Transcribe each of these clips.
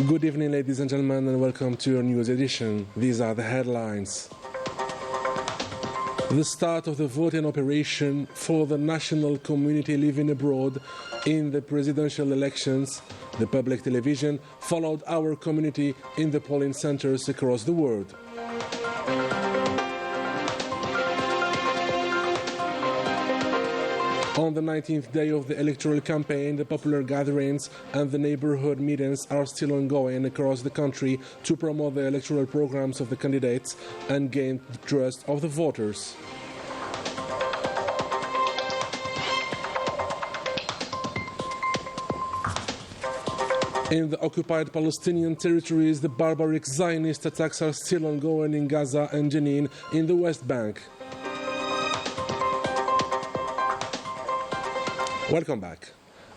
Good evening, ladies and gentlemen, and welcome to your news edition. These are the headlines. The start of the voting operation for the national community living abroad in the presidential elections. The public television followed our community in the polling centers across the world. On the 19th day of the electoral campaign, the popular gatherings and the neighborhood meetings are still ongoing across the country to promote the electoral programs of the candidates and gain the trust of the voters. In the occupied Palestinian territories, the barbaric Zionist attacks are still ongoing in Gaza and Jenin in the West Bank. Welcome back.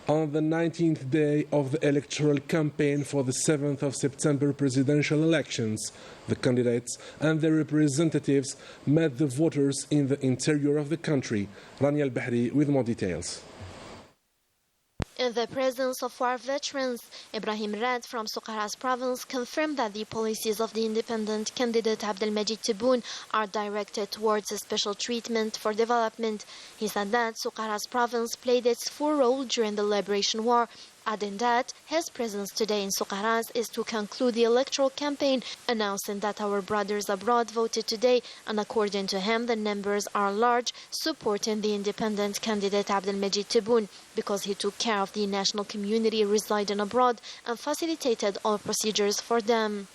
On the 19th day of the electoral campaign for the 7th of September presidential elections, the candidates and their representatives met the voters in the interior of the country. Rania Al-Bahri with more details. In the presence of war veterans, Ibrahim Rad from Soqahras province confirmed that the policies of the independent candidate Abdelmajid Tebboune are directed towards a special treatment for development. He said that Soqahras province played its full role during the liberation war, adding that his presence today in Soqahras is to conclude the electoral campaign, announcing that our brothers abroad voted today, and according to him, the numbers are large, supporting the independent candidate Abdelmajid Tebboune because he took care of the national community residing abroad and facilitated all procedures for them.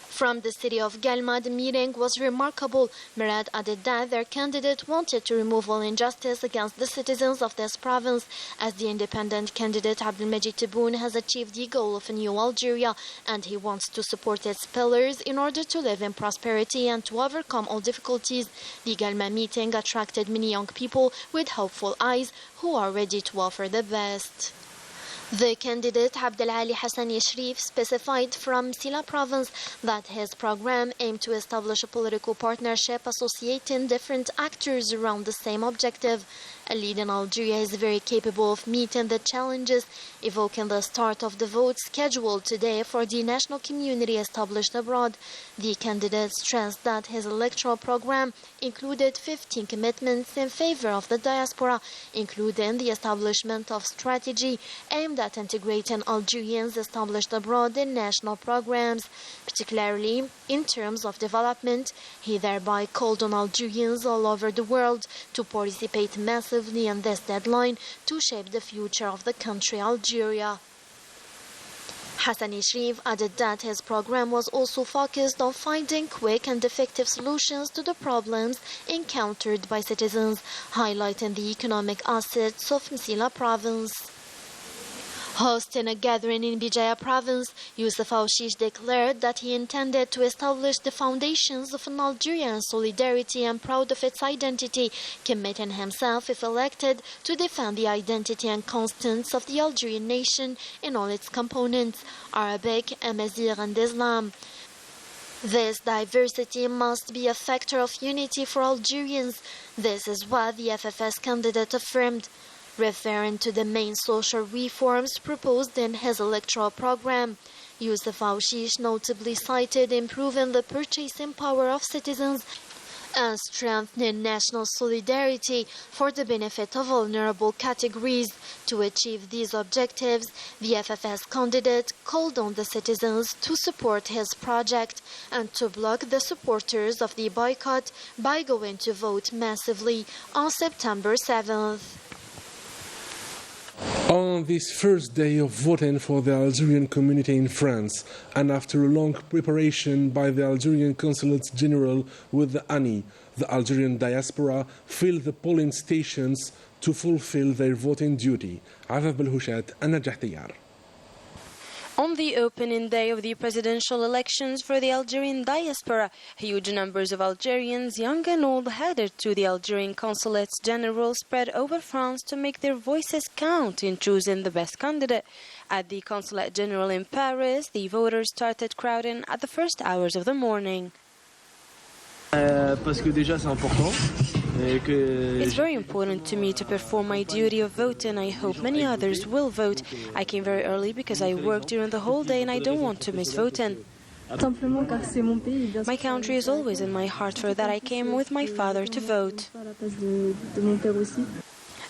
From the city of Galma, the meeting was remarkable. Murad added that their candidate wanted to remove all injustice against the citizens of this province, as the independent candidate Abdelmajid Tebboune has achieved the goal of a new Algeria, and he wants to support its pillars in order to live in prosperity and to overcome all difficulties. The Galma meeting attracted many young people with hopeful eyes who are ready to offer the best. The candidate Abdelali Hassan Yashrif specified from Sila province that his program aimed to establish a political partnership associating different actors around the same objective. A lead in Algeria is very capable of meeting the challenges, evoking the start of the vote scheduled today for the national community established abroad. The candidate stressed that his electoral program included 15 commitments in favor of the diaspora, including the establishment of strategy aimed at integrating Algerians established abroad in national programs, particularly in terms of development. He thereby called on Algerians all over the world to participate massively in this deadline to shape the future of the country Algeria. Hassan Yashrif added that his program was also focused on finding quick and effective solutions to the problems encountered by citizens, highlighting the economic assets of Msila province. Hosting a gathering in Bijaya province, Youssef Aouchiche declared that he intended to establish the foundations of an Algerian solidarity and proud of its identity, committing himself, if elected, to defend the identity and constants of the Algerian nation in all its components, Arabic, Amazigh and Islam. This diversity must be a factor of unity for Algerians. This is what the FFS candidate affirmed, referring to the main social reforms proposed in his electoral program. Youssef Aouchiche notably cited improving the purchasing power of citizens and strengthening national solidarity for the benefit of vulnerable categories. To achieve these objectives, the FFS candidate called on the citizens to support his project and to block the supporters of the boycott by going to vote massively on September 7th. On this first day of voting for the Algerian community in France, and after a long preparation by the Algerian Consulates General with the ANI, the Algerian diaspora filled the polling stations to fulfill their voting duty. Afaf Belhouchat and Najah Tayar. On the opening day of the presidential elections for the Algerian diaspora, huge numbers of Algerians, young and old, headed to the Algerian consulates general spread over France to make their voices count in choosing the best candidate. At the consulate general in Paris, the voters started crowding at the first hours of the morning. Parce que déjà c'est important. It's very important to me to perform my duty of vote, and I hope many others will vote. I came very early because I worked during the whole day and I don't want to miss voting. My country is always in my heart. For that I came with my father to vote.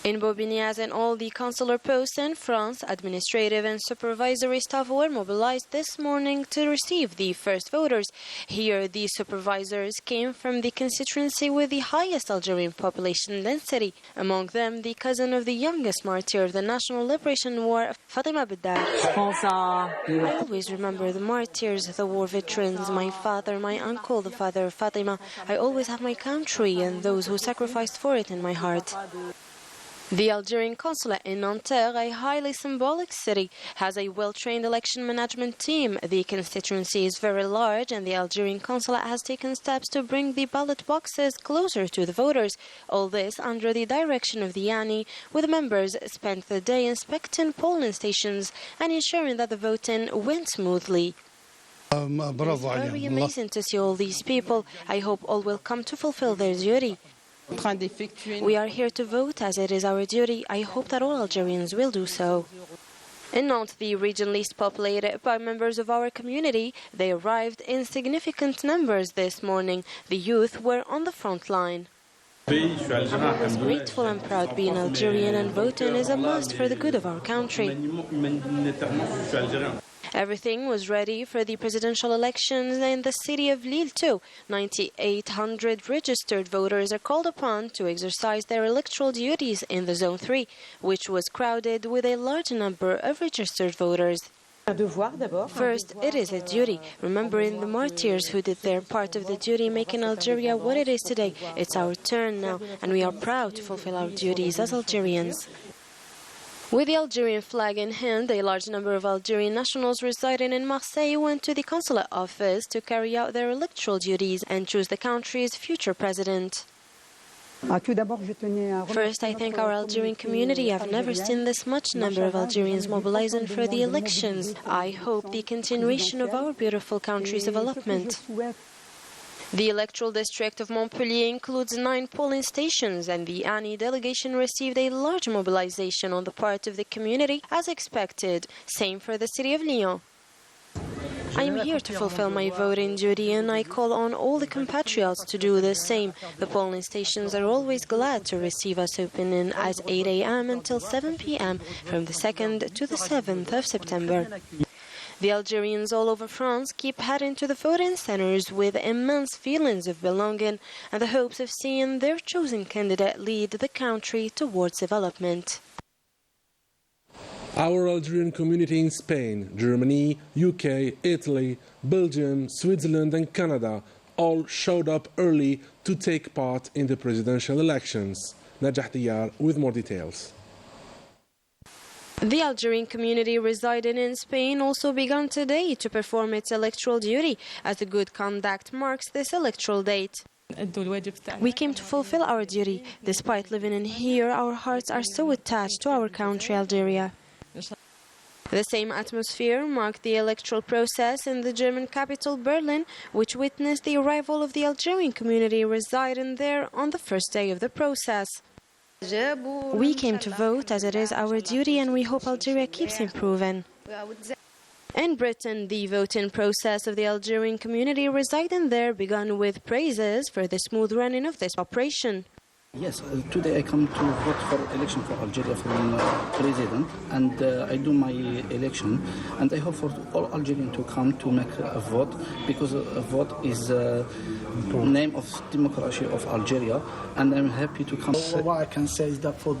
In Bobigny, as in all the consular posts in France, administrative and supervisory staff were mobilized this morning to receive the first voters. Here, the supervisors came from the constituency with the highest Algerian population density. Among them, the cousin of the youngest martyr of the National Liberation War, Fatima Beddar. I always remember the martyrs, the war veterans, my father, my uncle, the father of Fatima. I always have my country and those who sacrificed for it in my heart. The Algerian consulate in Nanterre, a highly symbolic city, has a well-trained election management team. The constituency is very large and the Algerian consulate has taken steps to bring the ballot boxes closer to the voters. All this under the direction of the ANI, with members spent the day inspecting polling stations and ensuring that the voting went smoothly. It's very amazing to see all these people. I hope all will come to fulfill their duty. We are here to vote as it is our duty. I hope that all Algerians will do so. In Nantes, the region least populated by members of our community, they arrived in significant numbers this morning. The youth were on the front line. I'm always grateful and proud being Algerian, and voting is a must for the good of our country. Everything was ready for the presidential elections in the city of Lille too. 9,800 registered voters are called upon to exercise their electoral duties in the Zone 3, which was crowded with a large number of registered voters. First, it is a duty, remembering the martyrs who did their part of the duty, making Algeria what it is today. It's our turn now, and we are proud to fulfill our duties as Algerians. With the Algerian flag in hand, a large number of Algerian nationals residing in Marseille went to the consulate office to carry out their electoral duties and choose the country's future president. First, I thank our Algerian community. I've never seen this much number of Algerians mobilizing for the elections. I hope the continuation of our beautiful country's development. The electoral district of Montpellier includes 9 polling stations, and the ANI delegation received a large mobilization on the part of the community, as expected. Same for the city of Lyon. I am here to fulfill my voting duty, and I call on all the compatriots to do the same. The polling stations are always glad to receive us, opening at 8 a.m. until 7 p.m. from the 2nd to the 7th of September. The Algerians all over France keep heading to the voting centers with immense feelings of belonging and the hopes of seeing their chosen candidate lead the country towards development. Our Algerian community in Spain, Germany, UK, Italy, Belgium, Switzerland and Canada all showed up early to take part in the presidential elections. Najah Diyar with more details. The Algerian community residing in Spain also began today to perform its electoral duty, as the good conduct marks this electoral date. We came to fulfill our duty. Despite living in here, our hearts are so attached to our country, Algeria. The same atmosphere marked the electoral process in the German capital, Berlin, which witnessed the arrival of the Algerian community residing there on the first day of the process. We came to vote as it is our duty, and we hope Algeria keeps improving. In Britain, the voting process of the Algerian community residing there began with praises for the smooth running of this operation. Yes, today I come to vote for election for Algeria for president, and I do my election, and I hope for all Algerians to come to make a vote, because a vote is the name of democracy of Algeria, and I'm happy to come. What I can say is that for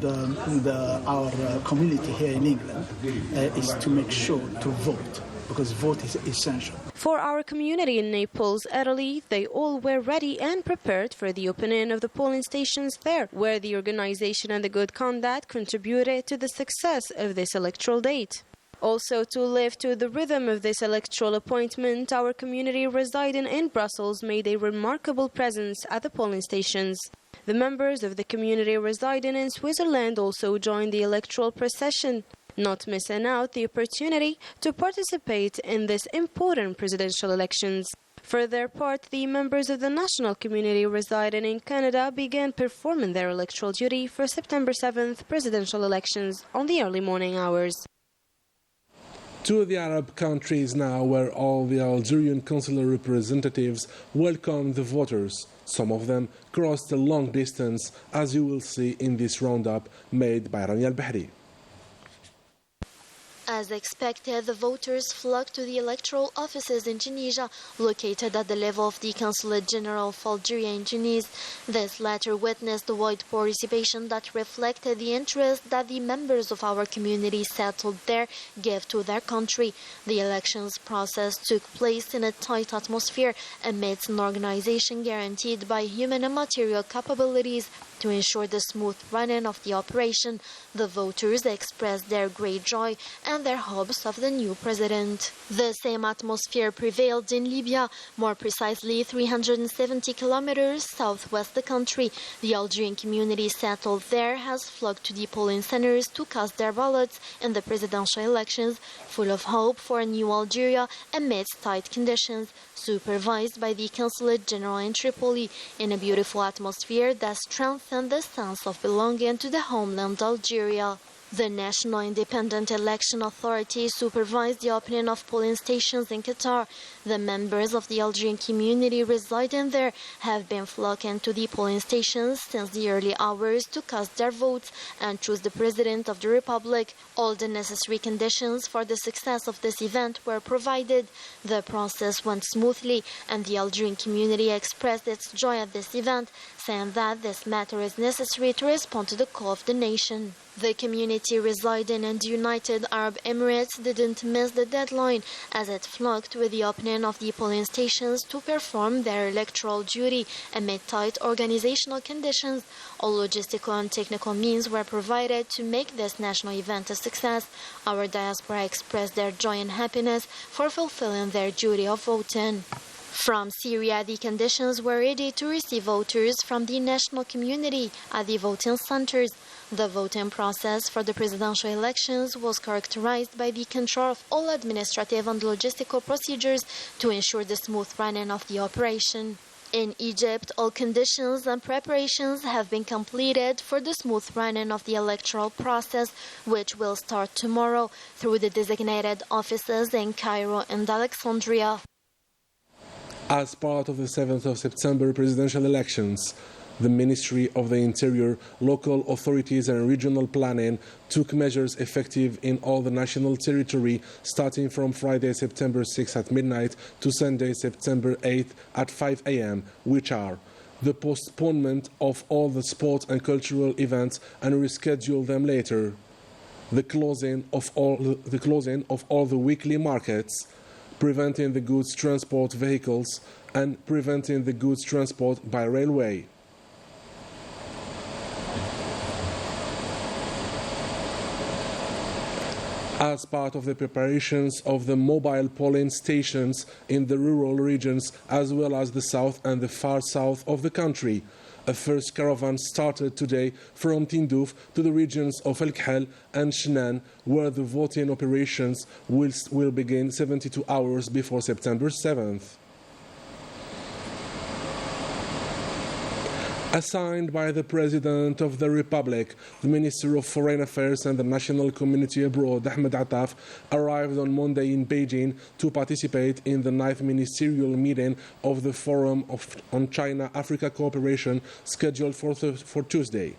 our community here in England is to make sure to vote, because vote is essential. For our community in Naples, Italy, they all were ready and prepared for the opening of the polling stations there, where the organization and the good conduct contributed to the success of this electoral date. Also, to live to the rhythm of this electoral appointment, our community residing in Brussels made a remarkable presence at the polling stations. The members of the community residing in Switzerland also joined the electoral procession, not missing out the opportunity to participate in this important presidential elections. For their part, the members of the national community residing in Canada began performing their electoral duty for September 7th presidential elections on the early morning hours. To the Arab countries now, where all the Algerian consular representatives welcomed the voters. Some of them crossed a long distance, as you will see in this roundup made by Rania Al-Bahri. As expected, the voters flocked to the electoral offices in Tunisia, located at the level of the Consulate General of Algeria in Tunis. This latter witnessed a wide participation that reflected the interest that the members of our community settled there gave to their country. The elections process took place in a tight atmosphere amidst an organization guaranteed by human and material capabilities to ensure the smooth running of the operation. The voters expressed their great joy and their hopes of the new president. The same atmosphere prevailed in Libya, more precisely 370 kilometers southwest the country. The Algerian community settled there has flocked to the polling centers to cast their ballots in the presidential elections, full of hope for a new Algeria amidst tight conditions, supervised by the Consulate General in Tripoli, in a beautiful atmosphere that strengthened the sense of belonging to the homeland Algeria. The National Independent Election Authority supervised the opening of polling stations in Qatar. The members of the Algerian community residing there have been flocking to the polling stations since the early hours to cast their votes and choose the President of the Republic. All the necessary conditions for the success of this event were provided. The process went smoothly, and the Algerian community expressed its joy at this event, saying that this matter is necessary to respond to the call of the nation. The community residing in the United Arab Emirates didn't miss the deadline, as it flocked with the opening of the polling stations to perform their electoral duty amid tight organizational conditions. All logistical and technical means were provided to make this national event a success. Our diaspora expressed their joy and happiness for fulfilling their duty of voting. From Syria, the conditions were ready to receive voters from the national community at the voting centers. The voting process for the presidential elections was characterized by the control of all administrative and logistical procedures to ensure the smooth running of the operation. In Egypt, all conditions and preparations have been completed for the smooth running of the electoral process, which will start tomorrow through the designated offices in Cairo and Alexandria. As part of the 7th of September presidential elections, the Ministry of the Interior, local authorities and regional planning took measures effective in all the national territory starting from Friday, September 6 at midnight to Sunday, September 8 at 5 a.m., which are the postponement of all the sport and cultural events and reschedule them later, the closing of all the weekly markets, preventing the goods transport vehicles and preventing the goods transport by railway. As part of the preparations of the mobile polling stations in the rural regions as well as the south and the far south of the country, a first caravan started today from Tindouf to the regions of El Khel and Shnan, where the voting operations will begin 72 hours before September 7th. Assigned by the President of the Republic, the Minister of Foreign Affairs and the National Community Abroad, Ahmed Attaf, arrived on Monday in Beijing to participate in the 9th ministerial meeting of the Forum on China-Africa Cooperation scheduled for Tuesday.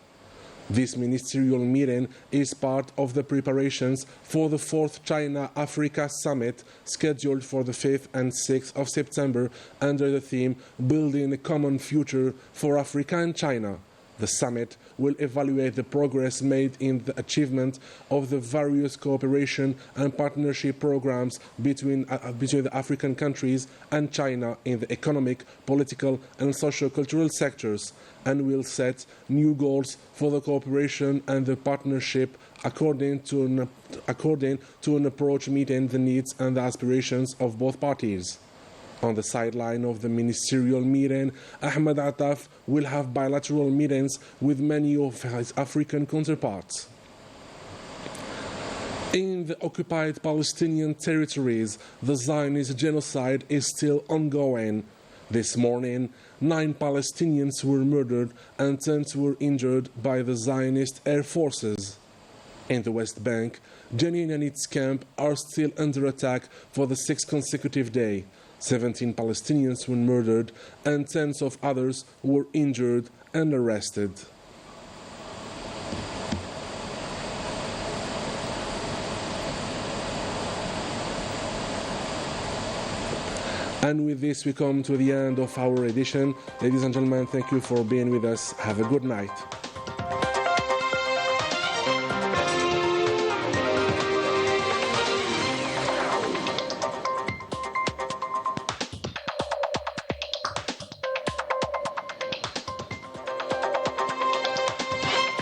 This ministerial meeting is part of the preparations for the 4th China-Africa Summit scheduled for the 5th and 6th of September under the theme Building a Common Future for Africa and China. The summit will evaluate the progress made in the achievement of the various cooperation and partnership programs between the African countries and China in the economic, political and socio-cultural sectors, and will set new goals for the cooperation and the partnership according to an approach meeting the needs and the aspirations of both parties. On the sideline of the ministerial meeting, Ahmed Attaf will have bilateral meetings with many of his African counterparts. In the occupied Palestinian territories, the Zionist genocide is still ongoing. This morning, 9 Palestinians were murdered and 10 were injured by the Zionist air forces. In the West Bank, Jenin and its camp are still under attack for the 6th consecutive day. 17 Palestinians were murdered and tens of others were injured and arrested. And with this, we come to the end of our edition. Ladies and gentlemen, thank you for being with us. Have a good night.